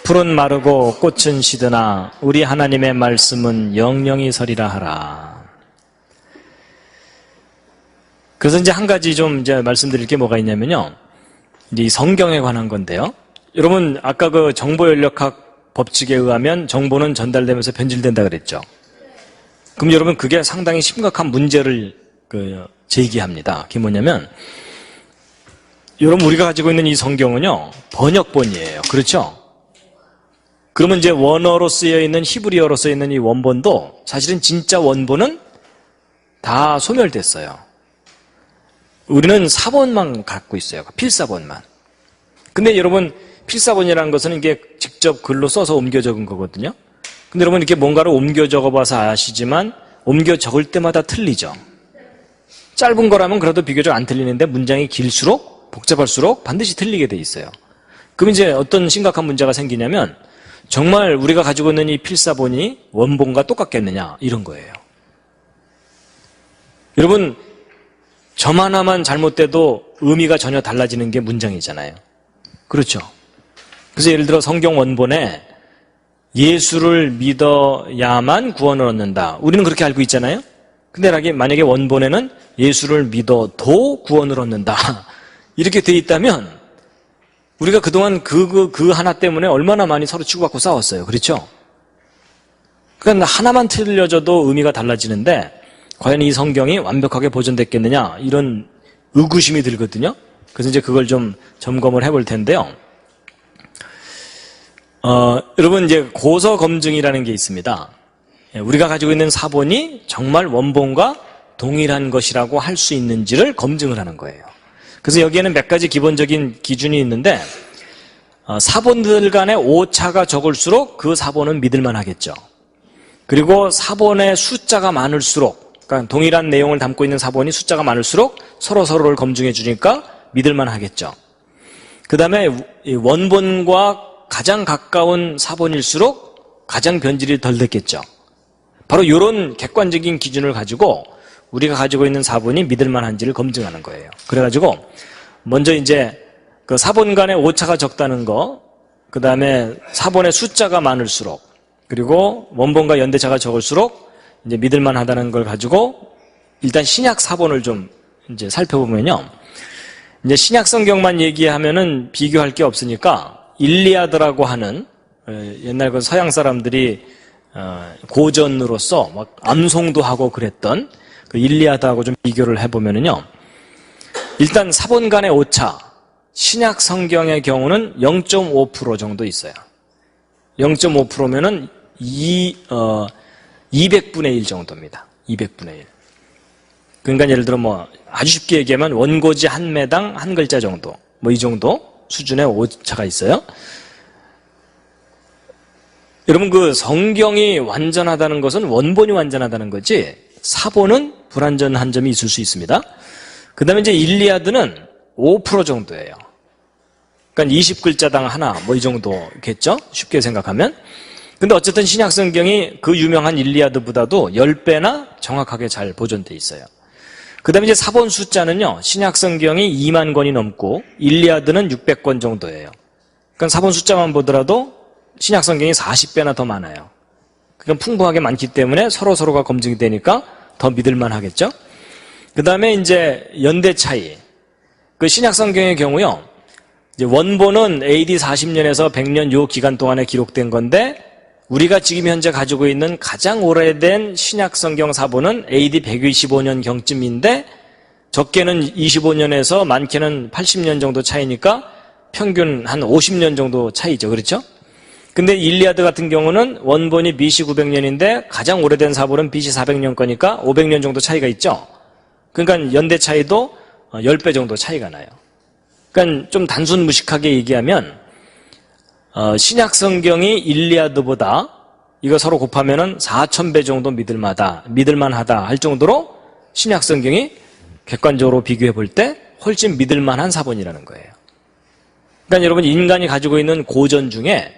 풀은 마르고 꽃은 시드나 우리 하나님의 말씀은 영영이 서리라 하라. 그래서 이제 한 가지 좀 이제 말씀드릴 게 뭐가 있냐면요. 이 성경에 관한 건데요. 여러분, 아까 그 정보연력학 법칙에 의하면 정보는 전달되면서 변질된다 그랬죠. 그럼 여러분, 그게 상당히 심각한 문제를 제기합니다. 그게 뭐냐면, 여러분, 우리가 가지고 있는 이 성경은요, 번역본이에요. 그렇죠? 그러면 이제 원어로 쓰여 있는, 히브리어로 쓰여 있는 이 원본도 사실은 진짜 원본은 다 소멸됐어요. 우리는 사본만 갖고 있어요. 필사본만. 근데 여러분, 필사본이라는 것은 이게 직접 글로 써서 옮겨 적은 거거든요. 근데 여러분, 이렇게 뭔가를 옮겨 적어봐서 아시지만, 옮겨 적을 때마다 틀리죠. 짧은 거라면 그래도 비교적 안 틀리는데, 문장이 길수록, 복잡할수록 반드시 틀리게 돼 있어요. 그럼 이제 어떤 심각한 문제가 생기냐면, 정말 우리가 가지고 있는 이 필사본이 원본과 똑같겠느냐, 이런 거예요. 여러분, 점 하나만 잘못돼도 의미가 전혀 달라지는 게 문장이잖아요. 그렇죠? 그래서 예를 들어 성경 원본에 예수를 믿어야만 구원을 얻는다. 우리는 그렇게 알고 있잖아요. 근데 만약에 원본에는 예수를 믿어도 구원을 얻는다. 이렇게 돼 있다면 우리가 그동안 그 하나 때문에 얼마나 많이 서로 치고받고 싸웠어요. 그렇죠? 그러니까 하나만 틀려져도 의미가 달라지는데 과연 이 성경이 완벽하게 보존됐겠느냐 이런 의구심이 들거든요. 그래서 이제 그걸 좀 점검을 해볼 텐데요. 여러분 이제 고서 검증이라는 게 있습니다. 우리가 가지고 있는 사본이 정말 원본과 동일한 것이라고 할 수 있는지를 검증을 하는 거예요. 그래서 여기에는 몇 가지 기본적인 기준이 있는데 사본들 간의 오차가 적을수록 그 사본은 믿을만 하겠죠. 그리고 사본의 숫자가 많을수록 그러니까 동일한 내용을 담고 있는 사본이 숫자가 많을수록 서로를 검증해 주니까 믿을만 하겠죠. 그 다음에 원본과 가장 가까운 사본일수록 가장 변질이 덜 됐겠죠. 바로 이런 객관적인 기준을 가지고 우리가 가지고 있는 사본이 믿을만 한지를 검증하는 거예요. 그래가지고 먼저 이제 그 사본 간의 오차가 적다는 거, 그 다음에 사본의 숫자가 많을수록, 그리고 원본과 연대차가 적을수록 이제 믿을만 하다는 걸 가지고 일단 신약 사본을 좀 이제 살펴보면요. 이제 신약 성경만 얘기하면은 비교할 게 없으니까 일리아드라고 하는 옛날 그 서양 사람들이 고전으로서 막 암송도 하고 그랬던 그 일리아드하고 좀 비교를 해보면은요. 일단 사본 간의 오차, 신약 성경의 경우는 0.5% 정도 있어요. 0.5%면은 200분의 1 정도입니다. 200분의 1. 그러니까 예를 들어 아주 쉽게 얘기하면 원고지 한 매당 한 글자 정도, 이 정도 수준의 오차가 있어요. 여러분 그 성경이 완전하다는 것은 원본이 완전하다는 거지 사본은 불완전한 점이 있을 수 있습니다. 그 다음에 이제 일리아드는 5% 정도예요. 그러니까 20글자당 하나 이 정도겠죠? 쉽게 생각하면. 근데 어쨌든 신약 성경이 그 유명한 일리아드보다도 10배나 정확하게 잘 보존돼 있어요. 그 다음에 이제 사본 숫자는요, 신약 성경이 2만 권이 넘고 일리아드는 600권 정도예요. 그러니까 사본 숫자만 보더라도 신약 성경이 40배나 더 많아요. 그러니까 풍부하게 많기 때문에 서로가 검증이 되니까 더 믿을만 하겠죠? 그 다음에 이제 연대 차이. 그 신약 성경의 경우요, 이제 원본은 AD 40년에서 100년 요 기간 동안에 기록된 건데 우리가 지금 현재 가지고 있는 가장 오래된 신약 성경 사본은 AD 125년 경쯤인데 적게는 25년에서 많게는 80년 정도 차이니까 평균 한 50년 정도 차이죠. 그렇죠? 근데 일리아드 같은 경우는 원본이 BC 900년인데 가장 오래된 사본은 BC 400년 거니까 500년 정도 차이가 있죠. 그러니까 연대 차이도 10배 정도 차이가 나요. 그러니까 좀 단순 무식하게 얘기하면 신약 성경이 일리아드보다 이거 서로 곱하면은 4,000배 정도 믿을만하다 할 정도로 신약 성경이 객관적으로 비교해 볼 때 훨씬 믿을만한 사본이라는 거예요. 그러니까 여러분 인간이 가지고 있는 고전 중에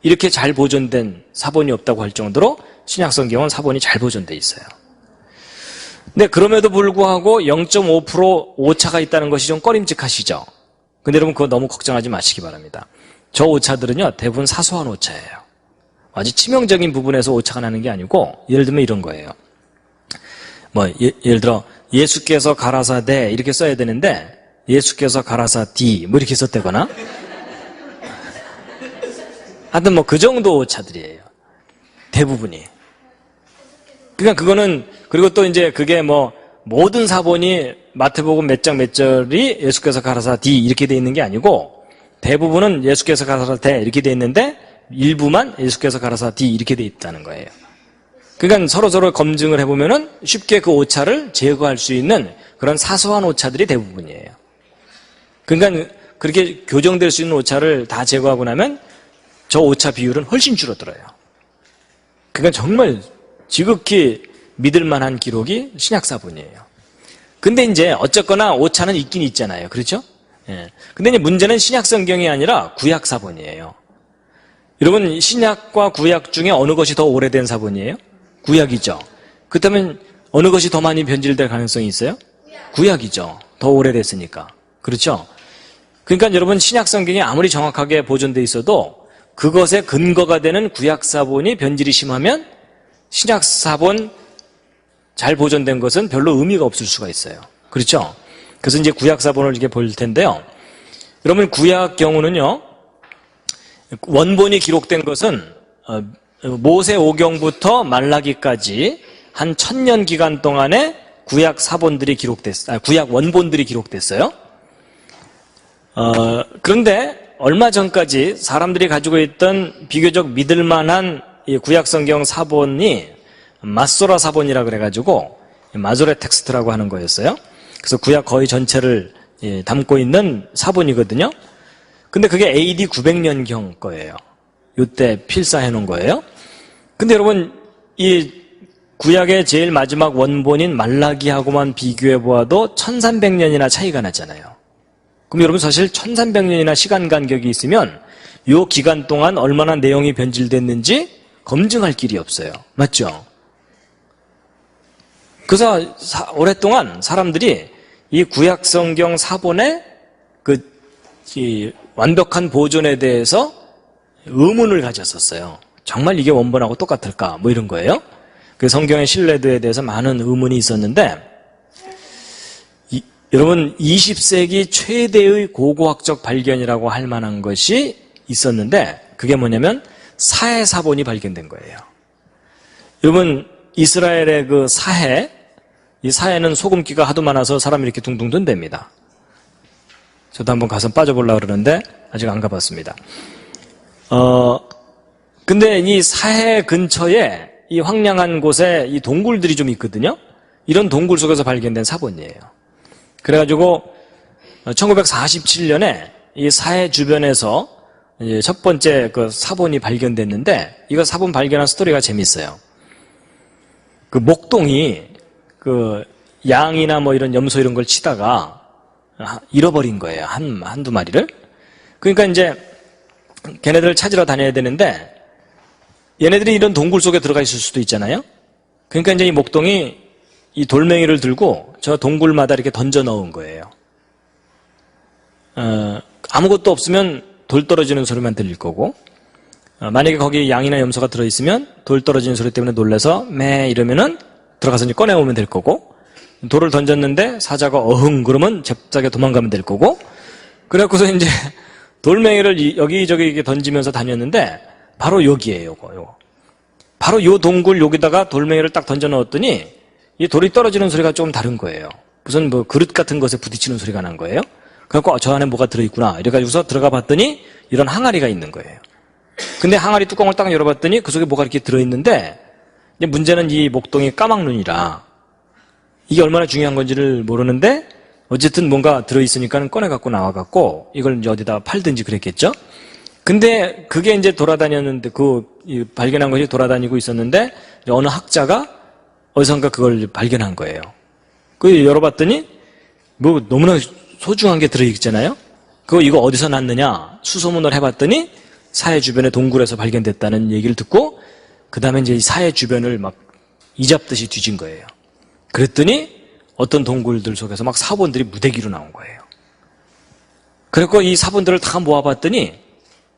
이렇게 잘 보존된 사본이 없다고 할 정도로 신약 성경은 사본이 잘 보존돼 있어요. 근데 그럼에도 불구하고 0.5% 오차가 있다는 것이 좀 꺼림칙하시죠. 근데 여러분 그거 너무 걱정하지 마시기 바랍니다. 저 오차들은요, 대부분 사소한 오차예요. 아주 치명적인 부분에서 오차가 나는 게 아니고, 예를 들면 이런 거예요. 예를 들어, 예수께서 가라사대 이렇게 써야 되는데, 예수께서 가라사디 이렇게 썼다거나, 하여튼 그 정도 오차들이에요. 대부분이. 그러니까 그거는, 그리고 또 이제 그게 모든 사본이 마태복음 몇 장 몇 절이 예수께서 가라사디 이렇게 돼 있는 게 아니고, 대부분은 예수께서 가라사대 이렇게 돼 있는데 일부만 예수께서 가라사디 이렇게 돼 있다는 거예요. 그러니까 서로 검증을 해보면은 쉽게 그 오차를 제거할 수 있는 그런 사소한 오차들이 대부분이에요. 그러니까 그렇게 교정될 수 있는 오차를 다 제거하고 나면 저 오차 비율은 훨씬 줄어들어요. 그러니까 정말 지극히 믿을 만한 기록이 신약사본이에요. 근데 이제 어쨌거나 오차는 있긴 있잖아요. 그렇죠? 예. 근데 이제 문제는 신약 성경이 아니라 구약 사본이에요. 여러분, 신약과 구약 중에 어느 것이 더 오래된 사본이에요? 구약이죠. 그렇다면 어느 것이 더 많이 변질될 가능성이 있어요? 구약이죠. 더 오래됐으니까. 그렇죠? 그러니까 여러분, 신약 성경이 아무리 정확하게 보존돼 있어도 그것의 근거가 되는 구약 사본이 변질이 심하면 신약 사본 잘 보존된 것은 별로 의미가 없을 수가 있어요. 그렇죠? 그래서 이제 구약 사본을 이렇게 볼 텐데요. 여러분, 구약 경우는요, 원본이 기록된 것은 모세 오경부터 말라기까지 한 1000년 기간 동안에 구약 사본들이 구약 원본들이 기록됐어요. 그런데 얼마 전까지 사람들이 가지고 있던 비교적 믿을 만한 이 구약 성경 사본이 마소라 사본이라 그래가지고 마조레 텍스트라고 하는 거였어요. 그래서 구약 거의 전체를 담고 있는 사본이거든요. 근데 그게 AD 900년경 거예요. 이때 필사해 놓은 거예요. 근데 여러분, 이 구약의 제일 마지막 원본인 말라기하고만 비교해 보아도 1300년이나 차이가 나잖아요. 그럼 여러분, 사실 1300년이나 시간 간격이 있으면 이 기간 동안 얼마나 내용이 변질됐는지 검증할 길이 없어요. 맞죠? 그래서 오랫동안 사람들이 이 구약 성경 사본의 이 완벽한 보존에 대해서 의문을 가졌었어요. 정말 이게 원본하고 똑같을까? 이런 거예요. 그 성경의 신뢰도에 대해서 많은 의문이 있었는데, 여러분, 20세기 최대의 고고학적 발견이라고 할 만한 것이 있었는데, 그게 뭐냐면 사해 사본이 발견된 거예요. 여러분, 이스라엘의 그 사해, 이 사해는 소금기가 하도 많아서 사람이 이렇게 둥둥 든답니다. 저도 한번 가서 빠져보려고 그러는데 아직 안 가봤습니다. 근데 이 사해 근처에 이 황량한 곳에 이 동굴들이 좀 있거든요. 이런 동굴 속에서 발견된 사본이에요. 그래가지고 1947년에 이 사해 주변에서 이제 첫 번째 그 사본이 발견됐는데, 이거 사본 발견한 스토리가 재밌어요. 그 목동이 그 양이나 이런 염소 이런 걸 치다가 잃어버린 거예요. 한두 마리를. 그러니까 이제 걔네들을 찾으러 다녀야 되는데, 얘네들이 이런 동굴 속에 들어가 있을 수도 있잖아요. 그러니까 이제 이 목동이 이 돌멩이를 들고 저 동굴마다 이렇게 던져 넣은 거예요. 아무것도 없으면 돌 떨어지는 소리만 들릴 거고, 만약에 거기 양이나 염소가 들어있으면 돌 떨어지는 소리 때문에 놀라서 매 이러면은 들어가서 이제 꺼내오면 될 거고, 돌을 던졌는데 사자가 어흥 그러면 잽싸게 도망가면 될 거고, 그래갖고서 이제 돌멩이를 여기저기 이렇게 던지면서 다녔는데, 바로 여기에요, 요거. 바로 요 동굴 여기다가 돌멩이를 딱 던져 넣었더니 이 돌이 떨어지는 소리가 조금 다른 거예요. 무슨 그릇 같은 것에 부딪히는 소리가 난 거예요. 그래갖고 저 안에 뭐가 들어있구나 이래가지고서 들어가 봤더니 이런 항아리가 있는 거예요. 근데 항아리 뚜껑을 딱 열어봤더니 그 속에 뭐가 이렇게 들어있는데, 이제 문제는 이 목동이 까막눈이라 이게 얼마나 중요한 건지를 모르는데, 어쨌든 뭔가 들어있으니까 꺼내갖고 나와갖고 이걸 이제 어디다 팔든지 그랬겠죠. 근데 그게 이제 돌아다녔는데, 발견한 것이 돌아다니고 있었는데, 어느 학자가 어디선가 그걸 발견한 거예요. 그 열어봤더니 너무나 소중한 게 들어있잖아요. 이거 어디서 났느냐 수소문을 해봤더니 사해 주변의 동굴에서 발견됐다는 얘기를 듣고, 그 다음에 이제 이 사해 주변을 막 이잡듯이 뒤진 거예요. 그랬더니 어떤 동굴들 속에서 막 사본들이 무대기로 나온 거예요. 그래서 이 사본들을 다 모아봤더니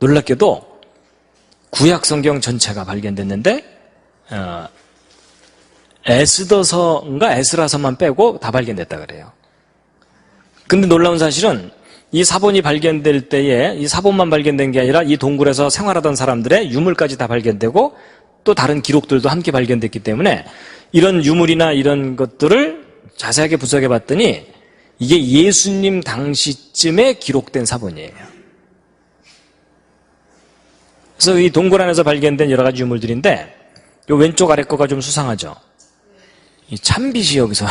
놀랍게도 구약 성경 전체가 발견됐는데 에스더서인가 에스라서만 빼고 다 발견됐다 그래요. 근데 놀라운 사실은 이 사본이 발견될 때에 이 사본만 발견된 게 아니라 이 동굴에서 생활하던 사람들의 유물까지 다 발견되고 또 다른 기록들도 함께 발견됐기 때문에 이런 유물이나 이런 것들을 자세하게 분석해 봤더니 이게 예수님 당시쯤에 기록된 사본이에요. 그래서 이 동굴 안에서 발견된 여러 가지 유물들인데 이 왼쪽 아래 거가 좀 수상하죠. 이 참빛이 여기서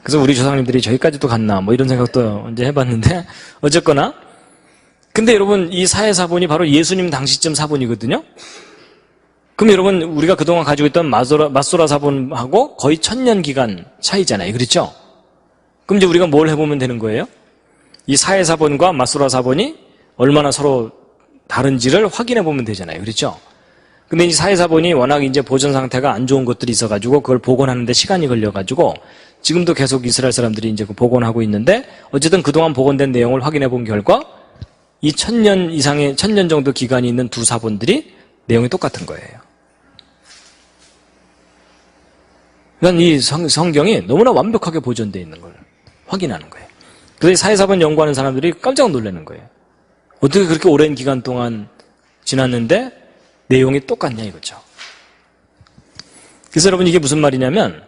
그래서 우리 조상님들이 저기까지도 갔나 뭐 이런 생각도 이제 해봤는데 어쨌거나 근데 여러분 이 사해사본이 바로 예수님 당시쯤 사본이거든요. 그럼 여러분 우리가 그동안 가지고 있던 마소라 사본하고 거의 1000년 기간 차이잖아요. 그렇죠? 그럼 이제 우리가 뭘 해보면 되는 거예요? 이 사해사본과 마소라 사본이 얼마나 서로 다른지를 확인해 보면 되잖아요. 그렇죠? 근데 이 사해사본이 워낙 이제 보존 상태가 안 좋은 것들이 있어가지고 그걸 복원하는데 시간이 걸려가지고 지금도 계속 이스라엘 사람들이 이제 복원하고 있는데 어쨌든 그동안 복원된 내용을 확인해 본 결과 이 1000년 이상의 1000년 정도 기간이 있는 두 사본들이 내용이 똑같은 거예요. 그러니까 이 성경이 너무나 완벽하게 보존되어 있는 걸 확인하는 거예요. 그래서 사해사본 연구하는 사람들이 깜짝 놀라는 거예요. 어떻게 그렇게 오랜 기간 동안 지났는데 내용이 똑같냐 이거죠. 그래서 여러분 이게 무슨 말이냐면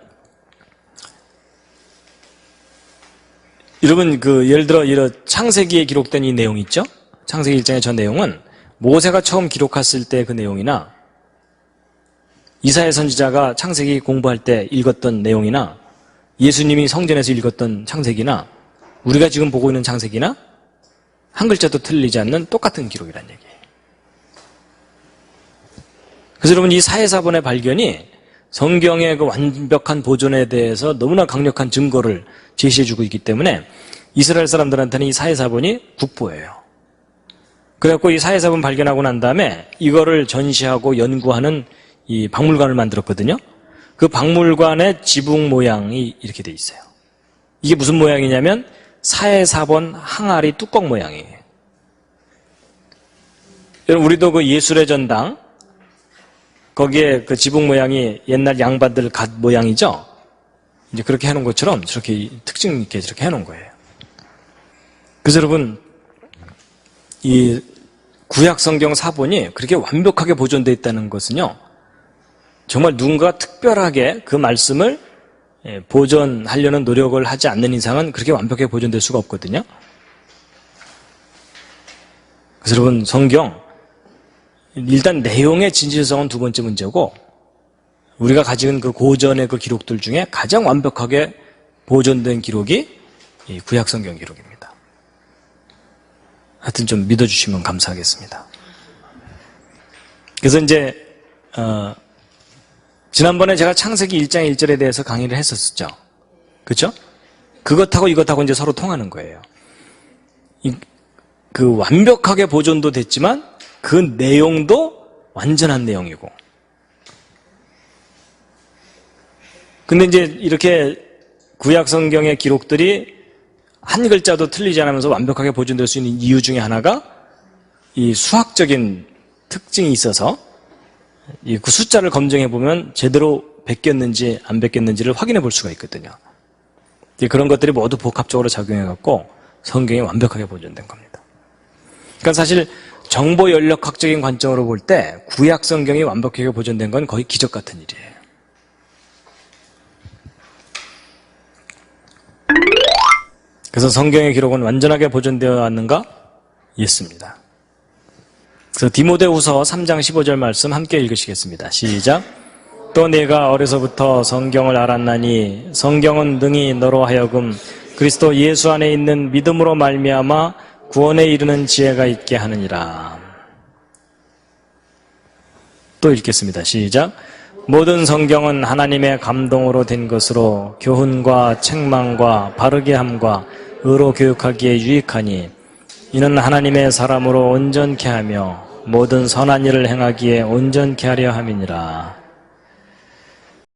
여러분 예를 들어 이런 창세기에 기록된 이 내용 있죠? 창세기 1장의 저 내용은 모세가 처음 기록했을 때 그 내용이나 이사야 선지자가 창세기 공부할 때 읽었던 내용이나 예수님이 성전에서 읽었던 창세기나 우리가 지금 보고 있는 창세기나 한 글자도 틀리지 않는 똑같은 기록이라는 얘기예요. 그래서 여러분 이 사해사본의 발견이 성경의 그 완벽한 보존에 대해서 너무나 강력한 증거를 제시해주고 있기 때문에 이스라엘 사람들한테는 이 사해사본이 국보예요. 그래갖고 이 사해사본 발견하고 난 다음에 이거를 전시하고 연구하는 이 박물관을 만들었거든요. 그 박물관의 지붕 모양이 이렇게 돼 있어요. 이게 무슨 모양이냐면 사해사본 항아리 뚜껑 모양이에요. 여러분 우리도 그 예술의 전당 거기에 그 지붕 모양이 옛날 양반들 갓 모양이죠. 이제 그렇게 해놓은 것처럼 저렇게 특징 있게 저렇게 해놓은 거예요. 그래서 여러분 이 구약 성경 사본이 그렇게 완벽하게 보존되어 있다는 것은요. 정말 누군가 특별하게 그 말씀을 보존하려는 노력을 하지 않는 이상은 그렇게 완벽하게 보존될 수가 없거든요. 그래서 여러분 성경 일단 내용의 진실성은 두 번째 문제고 우리가 가진 그 고전의 그 기록들 중에 가장 완벽하게 보존된 기록이 이 구약 성경 기록입니다. 하여튼 좀 믿어주시면 감사하겠습니다. 그래서 이제 지난번에 제가 창세기 1장 1절에 대해서 강의를 했었죠. 그렇죠? 그것하고 이것하고 이제 서로 통하는 거예요. 그 완벽하게 보존도 됐지만 그 내용도 완전한 내용이고. 근데 이제 이렇게 구약 성경의 기록들이 한 글자도 틀리지 않으면서 완벽하게 보존될 수 있는 이유 중에 하나가 이 수학적인 특징이 있어서 그 숫자를 검증해 보면 제대로 베꼈는지 안 베꼈는지를 확인해 볼 수가 있거든요. 그런 것들이 모두 복합적으로 작용해 갖고 성경이 완벽하게 보존된 겁니다. 그러니까 사실 정보 연력학적인 관점으로 볼 때 구약 성경이 완벽하게 보존된 건 거의 기적 같은 일이에요. 그래서 성경의 기록은 완전하게 보존되어 왔는가? 있습니다. 그래서 디모데후서 3장 15절 말씀 함께 읽으시겠습니다. 시작. 또 내가 어려서부터 성경을 알았나니 성경은 능히 너로 하여금 그리스도 예수 안에 있는 믿음으로 말미암아 구원에 이르는 지혜가 있게 하느니라. 또 읽겠습니다. 시작. 모든 성경은 하나님의 감동으로 된 것으로 교훈과 책망과 바르게 함과 의로 교육하기에 유익하니 이는 하나님의 사람으로 온전케 하며 모든 선한 일을 행하기에 온전케 하려 함이니라.